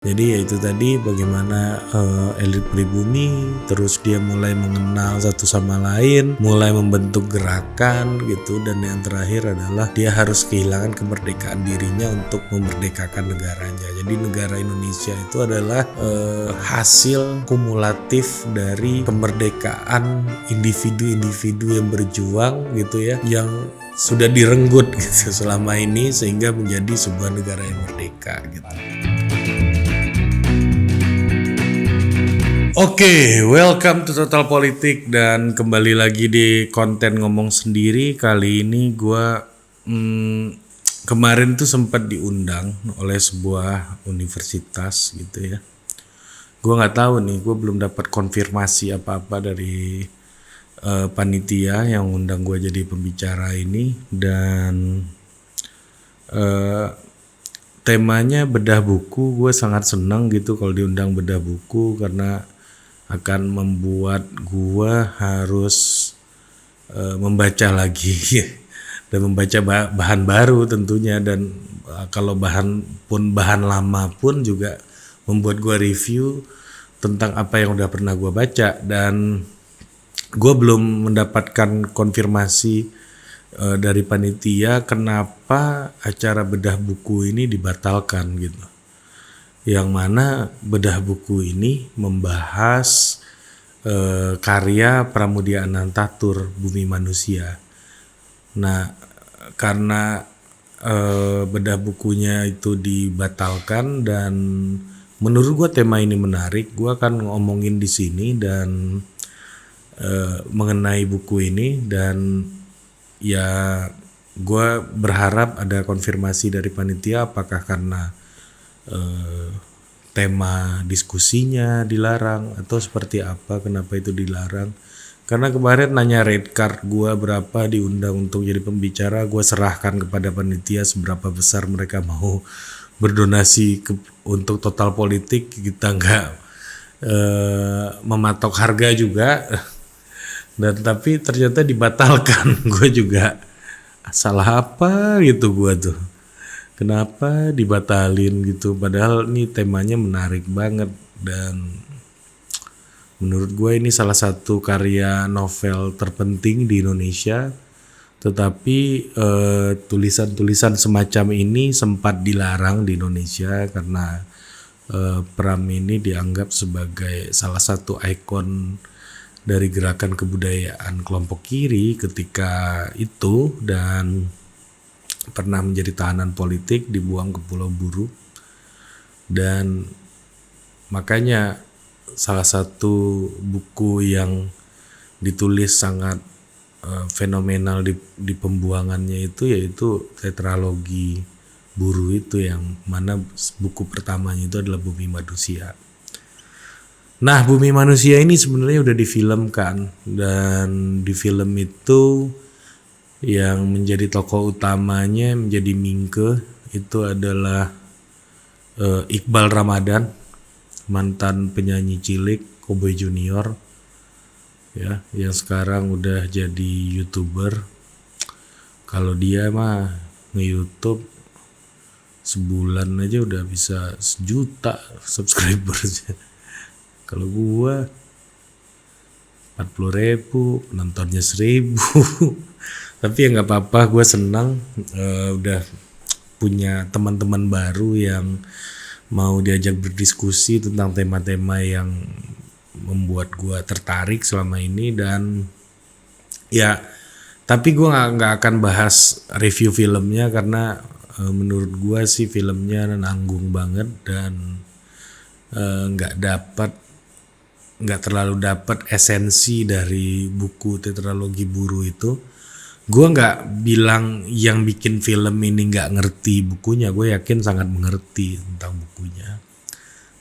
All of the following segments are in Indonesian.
Jadi ya itu tadi bagaimana elit pribumi, terus dia mulai mengenal satu sama lain, mulai membentuk gerakan gitu, dan yang terakhir adalah dia harus kehilangan kemerdekaan dirinya untuk memerdekakan negaranya. Jadi negara Indonesia itu adalah hasil kumulatif dari kemerdekaan individu-individu yang berjuang gitu ya, yang sudah direnggut gitu selama ini sehingga menjadi sebuah negara yang merdeka gitu. Oke, welcome to Total Politik dan kembali lagi di konten ngomong sendiri. Kali ini gue kemarin tuh sempat diundang oleh sebuah universitas gitu ya. Gue nggak tahu nih, gue belum dapat konfirmasi apa-apa dari panitia yang undang gue jadi pembicara ini, dan temanya bedah buku. Gue sangat senang gitu kalau diundang bedah buku karena akan membuat gua harus membaca lagi dan membaca bahan baru tentunya, dan kalau bahan lama pun juga membuat gua review tentang apa yang udah pernah gua baca, dan gua belum mendapatkan konfirmasi dari panitia kenapa acara bedah buku ini dibatalkan gitu. Yang mana bedah buku ini membahas karya Pramudia Anantatur, Bumi Manusia. Nah, karena bedah bukunya itu dibatalkan dan menurut gue tema ini menarik, gue akan ngomongin di sini dan mengenai buku ini, dan ya gue berharap ada konfirmasi dari panitia apakah karena tema diskusinya dilarang atau seperti apa, kenapa itu dilarang. Karena kemarin nanya rate card gue berapa diundang untuk jadi pembicara, gue serahkan kepada panitia seberapa besar mereka mau berdonasi untuk Total Politik. Kita nggak mematok harga juga, dan tapi ternyata dibatalkan. Gue juga salah apa gitu gue tuh. Kenapa dibatalin gitu, padahal ini temanya menarik banget, dan menurut gue ini salah satu karya novel terpenting di Indonesia. Tetapi tulisan-tulisan semacam ini sempat dilarang di Indonesia karena Pram ini dianggap sebagai salah satu ikon dari gerakan kebudayaan kelompok kiri ketika itu, dan pernah menjadi tahanan politik, dibuang ke Pulau Buru. Dan makanya salah satu buku yang ditulis sangat fenomenal di pembuangannya itu yaitu tetralogi Buru itu, yang mana buku pertamanya itu adalah Bumi Manusia. Nah, Bumi Manusia ini sebenarnya udah difilmkan, dan di film itu yang menjadi tokoh utamanya, menjadi Mingke, itu adalah Iqbal Ramadan, mantan penyanyi cilik Cowboy Junior ya, yang sekarang udah jadi YouTuber. Kalau dia mah nge-YouTube sebulan aja udah bisa 1 juta subscribersnya. Kalau gua 40.000, penontonnya 1.000. Tapi ya nggak apa-apa, gue senang udah punya teman-teman baru yang mau diajak berdiskusi tentang tema-tema yang membuat gue tertarik selama ini. Dan ya, tapi gue nggak akan bahas review filmnya karena menurut gue sih filmnya nanggung banget, dan nggak terlalu dapat esensi dari buku tetralogi Buru itu. Gue nggak bilang yang bikin film ini nggak ngerti bukunya, gue yakin sangat mengerti tentang bukunya.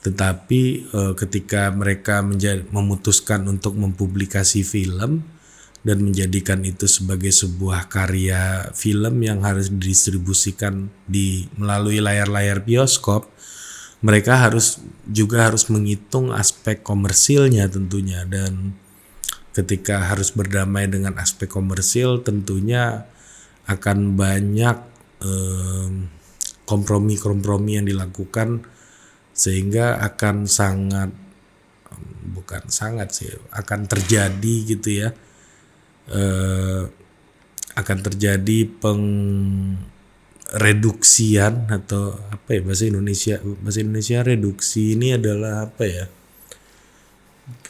Tetapi ketika mereka memutuskan untuk mempublikasi film dan menjadikan itu sebagai sebuah karya film yang harus didistribusikan melalui layar-layar bioskop, mereka harus menghitung aspek komersilnya tentunya. Dan ketika harus berdamai dengan aspek komersil, tentunya akan banyak kompromi-kompromi yang dilakukan sehingga akan sangat, bukan sangat sih, akan terjadi gitu ya, akan terjadi reduksian atau apa ya bahasa Indonesia reduksi ini adalah apa ya,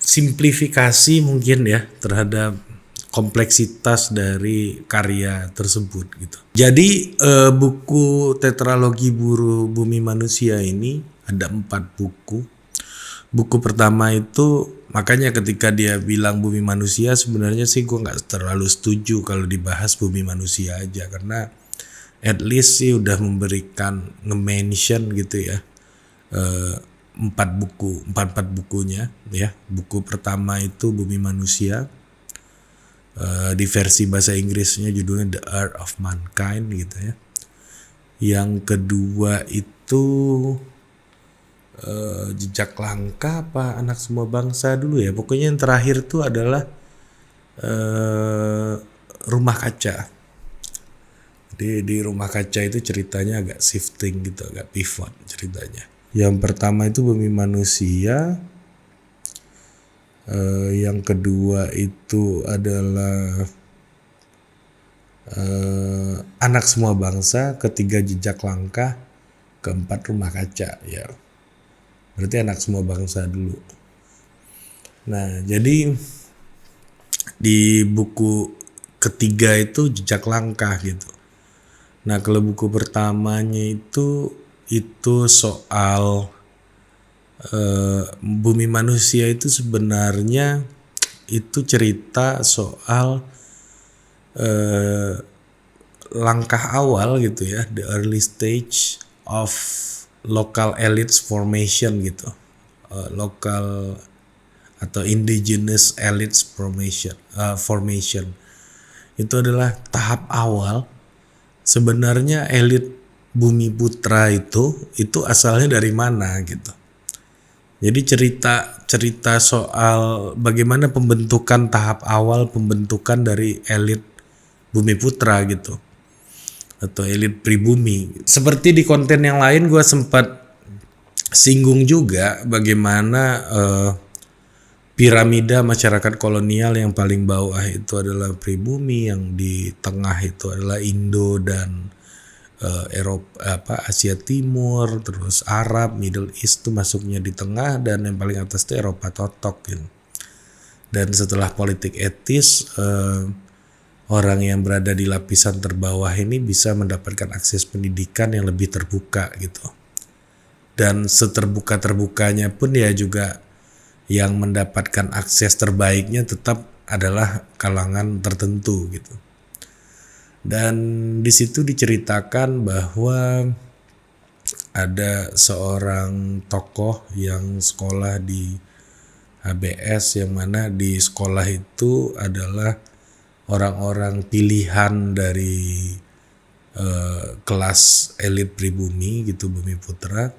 simplifikasi mungkin ya terhadap kompleksitas dari karya tersebut gitu. Jadi buku tetralogi Bumi Manusia ini ada 4 buku. Buku pertama itu, makanya ketika dia bilang Bumi Manusia, sebenarnya sih gue nggak terlalu setuju kalau dibahas Bumi Manusia aja, karena at least sih udah memberikan nge-mention gitu ya, 4 bukunya ya. Buku pertama itu Bumi Manusia, di versi bahasa Inggrisnya judulnya The Earth of Mankind gitu ya. Yang kedua itu Jejak Langkah apa Anak Semua Bangsa dulu ya. Pokoknya yang terakhir itu adalah Rumah Kaca. Di Rumah Kaca itu ceritanya agak shifting gitu, agak pivot ceritanya. Yang pertama itu Bumi Manusia. Yang kedua itu adalah Anak Semua Bangsa, ketiga Jejak Langkah, keempat Rumah Kaca ya. Berarti Anak Semua Bangsa dulu. Nah, jadi di buku ketiga itu Jejak Langkah gitu. Nah, kalau buku pertamanya itu soal Bumi Manusia itu sebenarnya itu cerita soal langkah awal gitu ya, the early stage of local elites formation gitu, local atau indigenous elites formation. Itu adalah tahap awal sebenarnya elit Bumi Putra itu asalnya dari mana gitu. Jadi cerita soal bagaimana pembentukan tahap awal pembentukan dari elit Bumi Putra gitu, atau elit pribumi. Seperti di konten yang lain gue sempat singgung juga bagaimana piramida masyarakat kolonial yang paling bawah itu adalah pribumi, yang di tengah itu adalah Indo dan Eropa, Asia Timur, terus Arab, Middle East itu masuknya di tengah, dan yang paling atas itu Eropa totok gitu. Dan setelah politik etis, orang yang berada di lapisan terbawah ini bisa mendapatkan akses pendidikan yang lebih terbuka gitu. Dan seterbuka-terbukanya pun ya juga yang mendapatkan akses terbaiknya tetap adalah kalangan tertentu gitu. Dan di situ diceritakan bahwa ada seorang tokoh yang sekolah di HBS, yang mana di sekolah itu adalah orang-orang pilihan dari kelas elit pribumi gitu, Bumi Putra,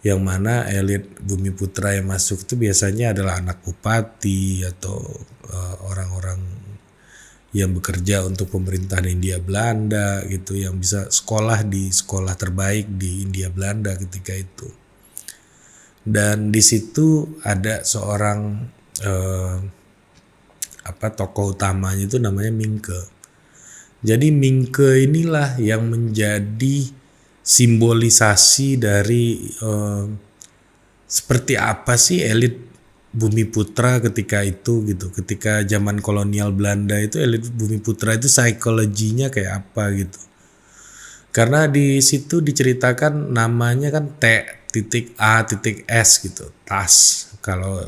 yang mana elit Bumi Putra yang masuk itu biasanya adalah anak bupati atau orang-orang yang bekerja untuk pemerintahan Hindia Belanda gitu, yang bisa sekolah di sekolah terbaik di Hindia Belanda ketika itu. Dan di situ ada seorang tokoh utamanya itu namanya Mingke. Jadi Mingke inilah yang menjadi simbolisasi dari seperti apa sih elit Bumi Putra ketika itu gitu. Ketika zaman kolonial Belanda itu elit Bumi Putra itu psikologinya kayak apa gitu. Karena di situ diceritakan namanya kan T.A.S gitu, TAS. Kalau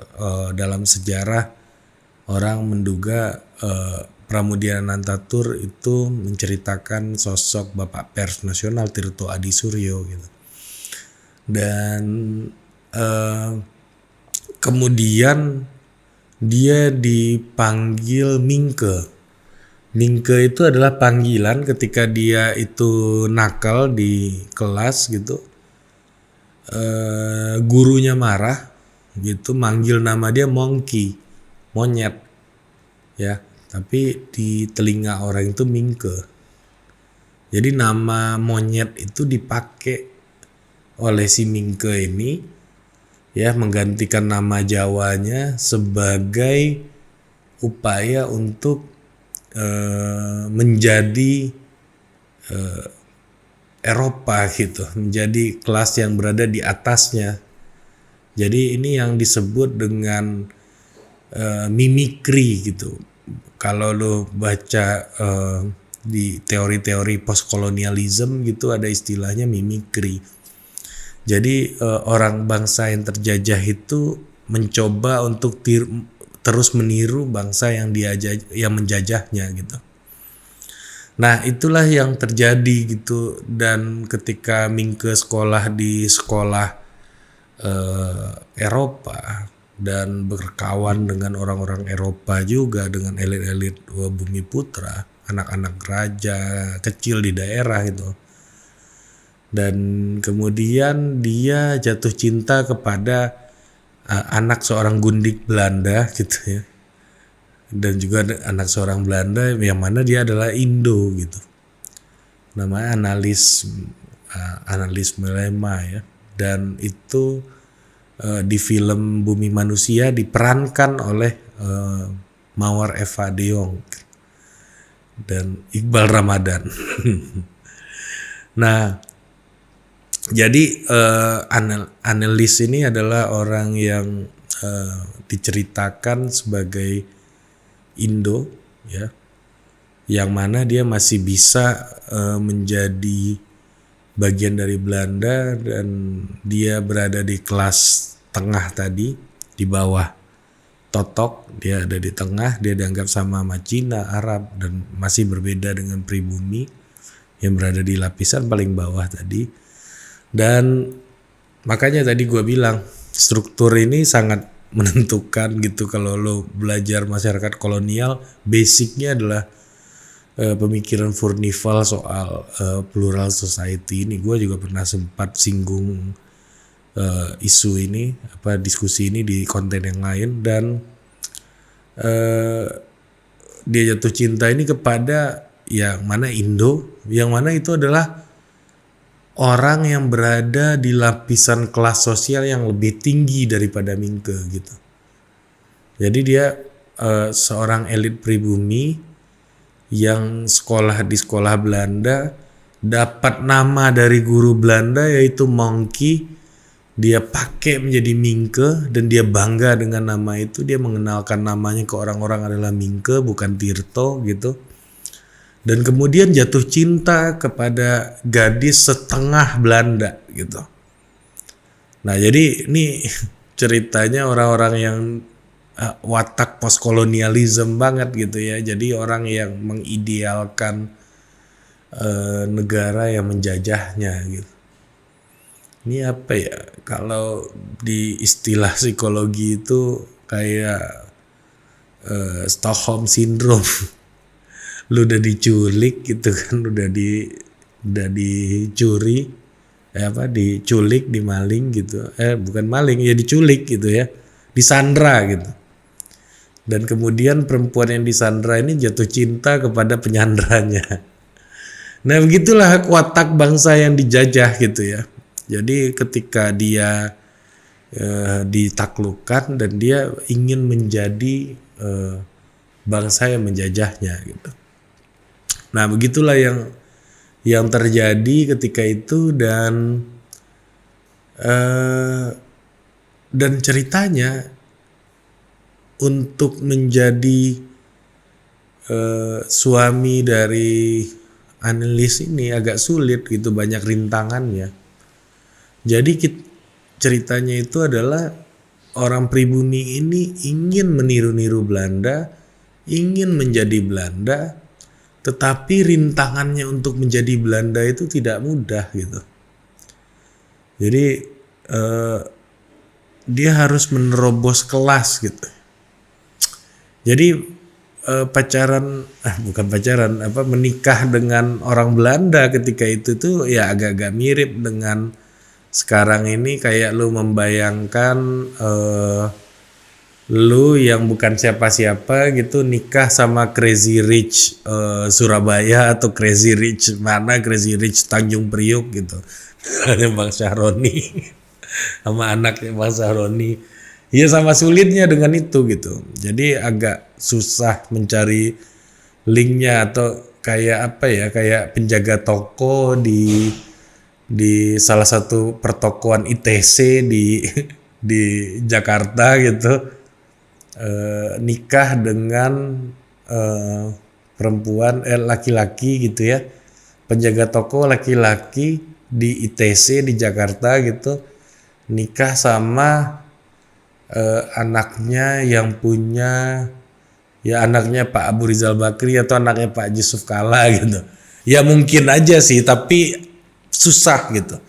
dalam sejarah orang menduga Pramudia Anantatur itu menceritakan sosok Bapak Pers Nasional Tirto Adi Suryo gitu. Dan kemudian dia dipanggil Mingke. Mingke itu adalah panggilan ketika dia itu nakal di kelas gitu. Gurunya marah gitu, manggil nama dia Monkey, monyet ya, tapi di telinga orang itu Mingke. Jadi nama monyet itu dipakai oleh si Mingke ini ya, menggantikan nama Jawanya sebagai upaya untuk menjadi Eropa gitu, menjadi kelas yang berada di atasnya. Jadi ini yang disebut dengan mimikri gitu. Kalau lo baca di teori-teori postkolonialisme gitu ada istilahnya mimikri. Jadi orang bangsa yang terjajah itu mencoba untuk terus meniru bangsa yang yang menjajahnya gitu. Nah itulah yang terjadi gitu, dan ketika Mingke sekolah di sekolah Eropa dan berkawan dengan orang-orang Eropa juga, dengan elit-elit Bumi Putra, anak-anak raja kecil di daerah itu. Dan kemudian dia jatuh cinta kepada anak seorang gundik Belanda gitu ya. Dan juga anak seorang Belanda yang mana dia adalah Indo gitu. Namanya Analis Melema ya. Dan itu di film Bumi Manusia diperankan oleh Mawar Eva Deong dan Iqbal Ramadan. Nah, jadi Analis ini adalah orang yang diceritakan sebagai Indo ya, yang mana dia masih bisa menjadi bagian dari Belanda, dan dia berada di kelas tengah tadi, di bawah Totok, dia ada di tengah, dia dianggap sama Cina, Arab, dan masih berbeda dengan pribumi yang berada di lapisan paling bawah tadi. Dan makanya tadi gue bilang struktur ini sangat menentukan gitu. Kalau lo belajar masyarakat kolonial, basicnya adalah pemikiran Furnival soal plural society ini. Gue juga pernah sempat singgung isu ini, diskusi ini di konten yang lain. Dan dia jatuh cinta ini kepada yang mana Indo, yang mana itu adalah orang yang berada di lapisan kelas sosial yang lebih tinggi daripada Mingke gitu. Jadi dia seorang elit pribumi yang sekolah di sekolah Belanda, dapat nama dari guru Belanda yaitu Monkey. Dia pakai menjadi Mingke dan dia bangga dengan nama itu. Dia mengenalkan namanya ke orang-orang adalah Mingke, bukan Tirto gitu. Dan kemudian jatuh cinta kepada gadis setengah Belanda gitu. Nah jadi ini ceritanya orang-orang yang watak postkolonialisme banget gitu ya. Jadi orang yang mengidealkan negara yang menjajahnya gitu. Ini apa ya, kalau di istilah psikologi itu kayak Stockholm Syndrome. Lu udah diculik gitu kan, udah dicuri, diculik, dimaling gitu, bukan maling ya, diculik gitu ya, disandra gitu. Dan kemudian perempuan yang disandra ini jatuh cinta kepada penyandranya. Nah begitulah watak bangsa yang dijajah gitu ya. Jadi ketika dia ditaklukkan dan dia ingin menjadi bangsa yang menjajahnya gitu. Nah begitulah yang terjadi ketika itu. Dan ceritanya untuk menjadi suami dari Analis ini agak sulit gitu, banyak rintangannya. Jadi ceritanya itu adalah orang pribumi ini ingin meniru-niru Belanda, ingin menjadi Belanda, tetapi rintangannya untuk menjadi Belanda itu tidak mudah gitu. Jadi dia harus menerobos kelas gitu. Jadi menikah dengan orang Belanda ketika itu tuh ya agak-agak mirip dengan sekarang ini, kayak lu membayangkan lu yang bukan siapa-siapa gitu nikah sama Crazy Rich Surabaya atau Crazy Rich Tanjung Priuk gitu. Bang Syahroni. sama anaknya Bang Sahroni. Ya sama sulitnya dengan itu gitu. Jadi agak susah mencari linknya atau kayak apa ya, kayak penjaga toko di salah satu pertokoan ITC di di Jakarta gitu, nikah dengan eh, perempuan laki-laki gitu ya, penjaga toko laki-laki di ITC di Jakarta gitu, nikah sama anaknya yang punya, ya anaknya Pak Abu Rizal Bakri atau anaknya Pak Yusuf Kala gitu. Ya mungkin aja sih, tapi susah gitu.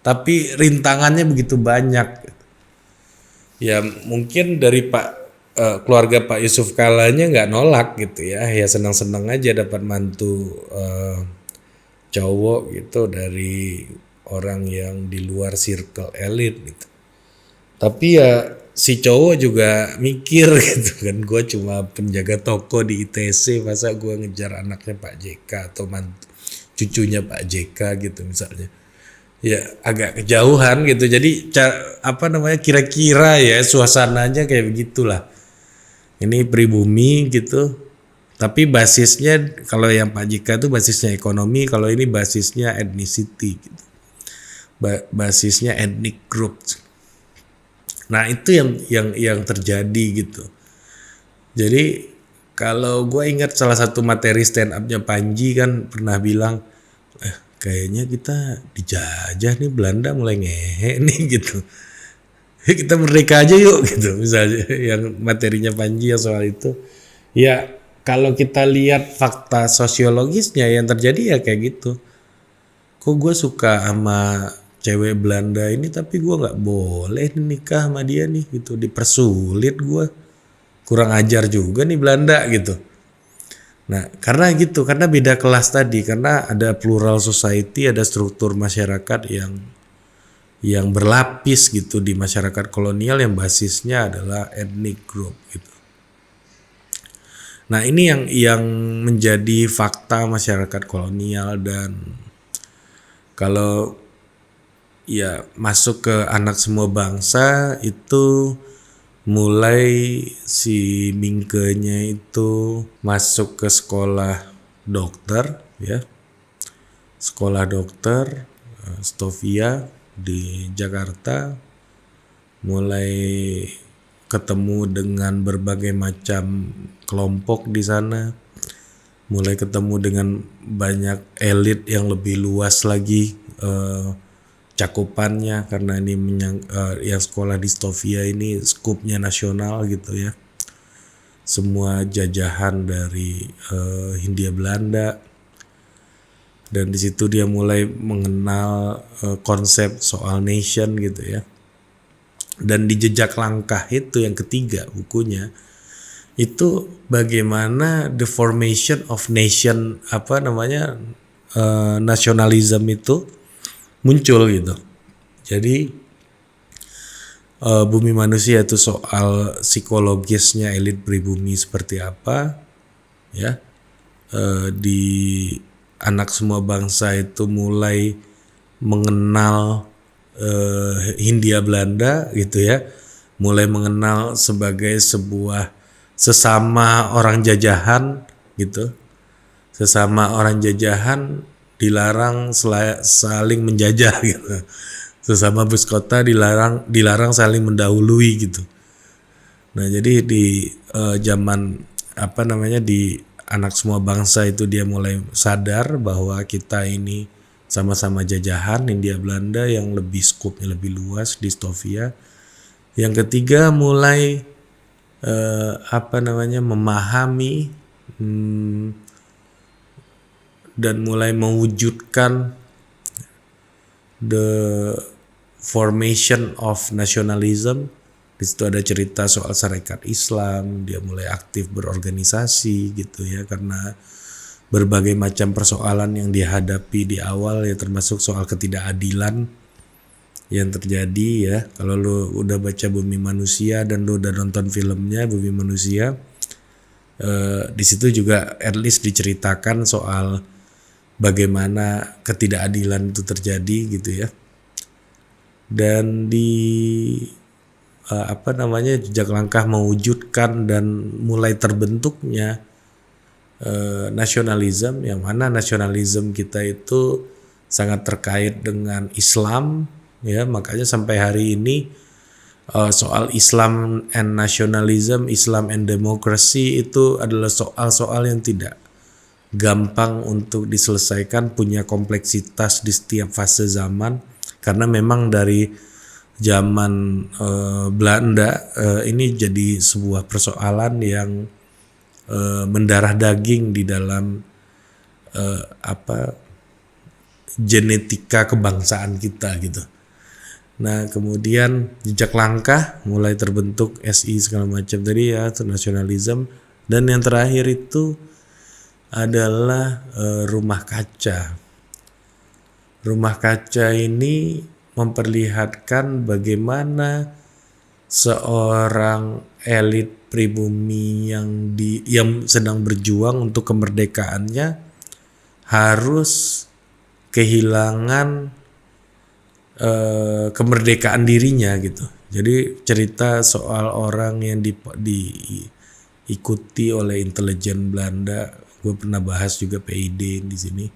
Tapi rintangannya begitu banyak. Ya mungkin dari keluarga Pak Yusuf Kalanya nggak nolak gitu ya. Ya senang-senang aja dapat mantu cowok gitu dari orang yang di luar circle elit gitu. Tapi ya si cowok juga mikir gitu kan, gue cuma penjaga toko di ITC, masa gue ngejar anaknya Pak JK atau cucunya Pak JK gitu misalnya. Ya agak kejauhan gitu. Jadi apa namanya, kira-kira ya suasananya kayak begitulah. Ini pribumi gitu. Tapi basisnya kalau yang Pak JK itu basisnya ekonomi, kalau ini basisnya ethnicity gitu. Basisnya ethnic group. Nah itu yang terjadi gitu. Jadi kalau gue ingat salah satu materi stand up-nya Panji kan pernah bilang, kayaknya kita dijajah nih, Belanda mulai ngehe nih gitu. Kita merdeka aja yuk gitu misalnya, yang materinya Panji ya soal itu. Ya kalau kita lihat fakta sosiologisnya yang terjadi ya kayak gitu. Kok gue suka sama cewek Belanda ini tapi gue nggak boleh nikah sama dia nih gitu, dipersulit gue, kurang ajar juga nih Belanda gitu. Nah karena gitu, karena beda kelas tadi, karena ada plural society, ada struktur masyarakat yang berlapis gitu di masyarakat kolonial yang basisnya adalah ethnic group gitu. Nah ini yang menjadi fakta masyarakat kolonial. Dan kalau ya masuk ke anak semua bangsa itu mulai si Mingkenya itu masuk ke sekolah dokter ya, sekolah dokter Stovia di Jakarta, mulai ketemu dengan berbagai macam kelompok di sana, mulai ketemu dengan banyak elit yang lebih luas lagi cakupannya, karena ini yang sekolah di Stovia ini skupnya nasional gitu ya, semua jajahan dari Hindia Belanda. Dan di situ dia mulai mengenal konsep soal nation gitu ya. Dan di jejak langkah itu yang ketiga bukunya itu bagaimana the formation of nation, apa namanya, nasionalisme itu muncul gitu. Jadi Bumi Manusia itu soal psikologisnya elit pribumi seperti apa ya. Di Anak Semua Bangsa itu mulai mengenal Hindia Belanda gitu ya, mulai mengenal sebagai sebuah sesama orang jajahan gitu. Sesama orang jajahan dilarang saling menjajah gitu. Sesama bus kota dilarang saling mendahului gitu. Nah jadi di zaman apa namanya, di Anak Semua Bangsa itu dia mulai sadar bahwa kita ini sama-sama jajahan Hindia Belanda yang lebih skupnya lebih luas di Stovia. Yang ketiga mulai apa namanya, memahami dan mulai mewujudkan the formation of nationalism. Di situ ada cerita soal Sarekat Islam, dia mulai aktif berorganisasi gitu ya, karena berbagai macam persoalan yang dihadapi di awal ya, termasuk soal ketidakadilan yang terjadi ya. Kalau lu udah baca Bumi Manusia dan lu udah nonton filmnya Bumi Manusia, di situ juga at least diceritakan soal bagaimana ketidakadilan itu terjadi gitu ya. dan di jejak langkah mewujudkan dan mulai terbentuknya nasionalisme, yang mana nasionalisme kita itu sangat terkait dengan Islam, ya, makanya sampai hari ini soal Islam and nationalism, Islam and democracy itu adalah soal-soal yang tidak gampang untuk diselesaikan, punya kompleksitas di setiap fase zaman, karena memang dari zaman Belanda ini jadi sebuah persoalan yang mendarah daging di dalam genetika kebangsaan kita gitu. Nah, kemudian jejak langkah mulai terbentuk SI segala macam tadi ya, nasionalisme, dan yang terakhir itu adalah rumah kaca. Rumah kaca ini memperlihatkan bagaimana seorang elit pribumi yang sedang berjuang untuk kemerdekaannya harus kehilangan kemerdekaan dirinya gitu. Jadi cerita soal orang yang diikuti oleh intelijen Belanda, gue pernah bahas juga PID di sini.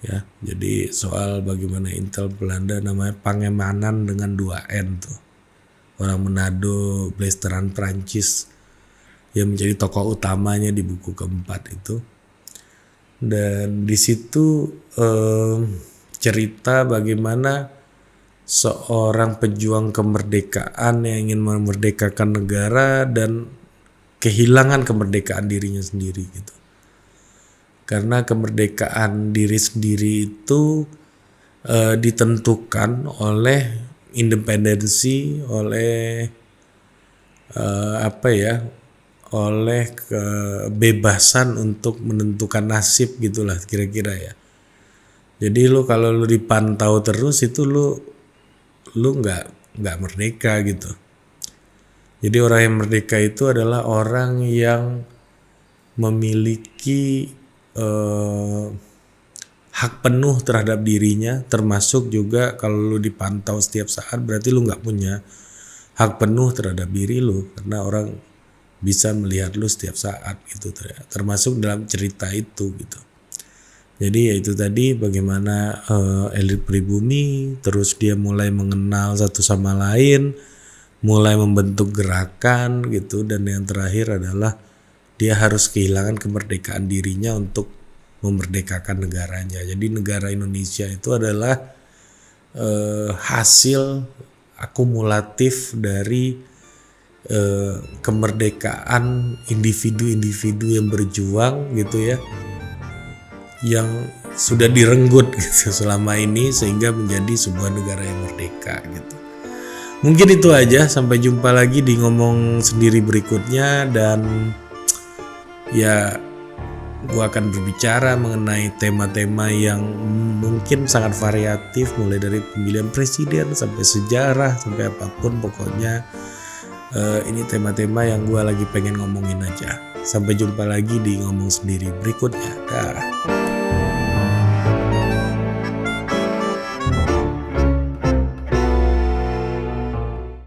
Ya, jadi soal bagaimana Intel Belanda namanya Pangemanan dengan 2N tuh. Orang Manado, Blasteran Prancis yang menjadi tokoh utamanya di buku keempat itu. Dan di situ cerita bagaimana seorang pejuang kemerdekaan yang ingin memerdekakan negara dan kehilangan kemerdekaan dirinya sendiri gitu. Karena kemerdekaan diri sendiri itu ditentukan oleh independensi, oleh oleh kebebasan untuk menentukan nasib gitulah kira-kira ya. Jadi kalau lu dipantau terus itu lu nggak merdeka gitu. Jadi orang yang merdeka itu adalah orang yang memiliki hak penuh terhadap dirinya, termasuk juga kalau lu dipantau setiap saat berarti lu nggak punya hak penuh terhadap diri lu, karena orang bisa melihat lu setiap saat gitu, termasuk dalam cerita itu gitu. Jadi ya itu tadi bagaimana elit pribumi terus dia mulai mengenal satu sama lain, mulai membentuk gerakan gitu, dan yang terakhir adalah dia harus kehilangan kemerdekaan dirinya untuk memerdekakan negaranya. Jadi negara Indonesia itu adalah hasil akumulatif dari kemerdekaan individu-individu yang berjuang gitu ya, yang sudah direnggut gitu selama ini sehingga menjadi sebuah negara yang merdeka gitu. Mungkin itu aja, sampai jumpa lagi di ngomong sendiri berikutnya, dan ya gue akan berbicara mengenai tema-tema yang mungkin sangat variatif, mulai dari pemilihan presiden sampai sejarah sampai apapun, pokoknya ini tema-tema yang gue lagi pengen ngomongin aja. Sampai jumpa lagi di ngomong sendiri berikutnya. Dah.